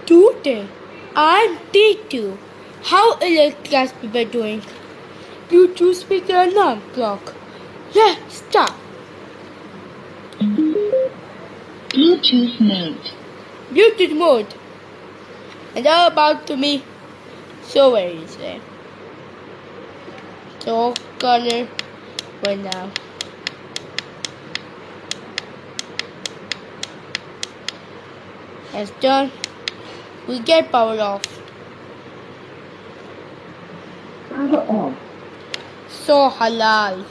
Today, I'm T2. How is class people doing? You choose speak your alarm clock. Let's start. Bluetooth mode. Bluetooth mode. And how about to me? So very easy. So color right now. As done, we get power off. Power off. So halal.